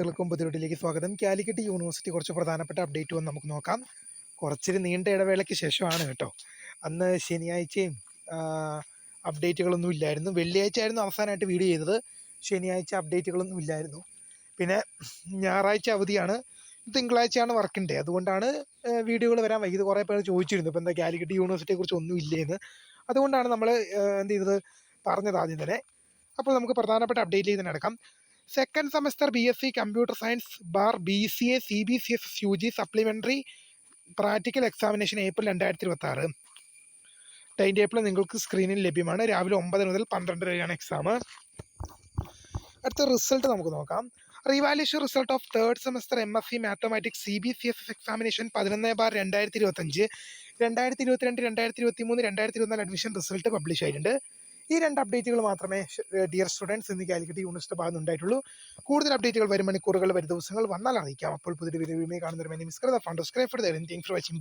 സുഹൃത്തുക്കൾക്കും പുതിയൊട്ടിലേക്ക് സ്വാഗതം. കാലിക്കറ്റ് യൂണിവേഴ്സിറ്റി കുറച്ച് പ്രധാനപ്പെട്ട അപ്ഡേറ്റ് വന്ന് നമുക്ക് നോക്കാം. കുറച്ചൊരു നീണ്ട ഇടവേളയ്ക്ക് ശേഷമാണ് കേട്ടോ. അന്ന് ശനിയാഴ്ചയും അപ്ഡേറ്റുകളൊന്നും ഇല്ലായിരുന്നു. വെള്ളിയാഴ്ച ആയിരുന്നു അവസാനമായിട്ട് വീഡിയോ ചെയ്തത്. ശനിയാഴ്ച അപ്ഡേറ്റുകളൊന്നും ഇല്ലായിരുന്നു. പിന്നെ ഞായറാഴ്ച അവധിയാണ്, തിങ്കളാഴ്ചയാണ് വർക്കിംഗ് ഡേ. അതുകൊണ്ടാണ് വീഡിയോകൾ വരാൻ വൈകിയത്. കുറേ പേർ ചോദിച്ചിരുന്നു ഇപ്പോൾ എന്താ കാലിക്കറ്റ് യൂണിവേഴ്സിറ്റിയെക്കുറിച്ച് ഒന്നും ഇല്ലേന്ന്. അതുകൊണ്ടാണ് നമ്മൾ എന്ത് ചെയ്തത് പറഞ്ഞത് ആദ്യം തന്നെ. അപ്പോൾ നമുക്ക് പ്രധാനപ്പെട്ട അപ്ഡേറ്റിലേക്ക് തന്നെ എടുക്കാം. Second semester BSc computer science BCA CBCS UG supplementary practical examination April 2026. Time table നിങ്ങൾക്ക് സ്ക്രീനിൽ ലഭ്യമാണ്. രാവിലെ 9 മുതൽ 12 വരെയാണ് എക്സാം. അടുത്ത റിസൾട്ട് നമുക്ക് നോക്കാം. Revaluation result of third semester MSc mathematics CBCS examination 11/2025. 2022, 2023, 2024 admission result publish ആയിട്ടുണ്ട്. ഈ രണ്ട് അപ്ഡേറ്റുകൾ മാത്രമേ ഡിയർ സ്റ്റുഡൻസ് ഇന്ന് കാലിക്കറ്റ് യൂണിവേഴ്സിറ്റി ഭാഗത്ത് ഉണ്ടായിട്ടുള്ളൂ. കൂടുതൽ അപ്ഡേറ്റുകൾ വരും മണിക്കൂറുകൾ, വരും ദിവസങ്ങൾ വന്നാൽ അറിയിക്കാം. അപ്പോൾ പുതിയ വീഡിയോ കാണുന്നവരെ മിസ് ഫോർ വാച്ചിങ്. ബൈ.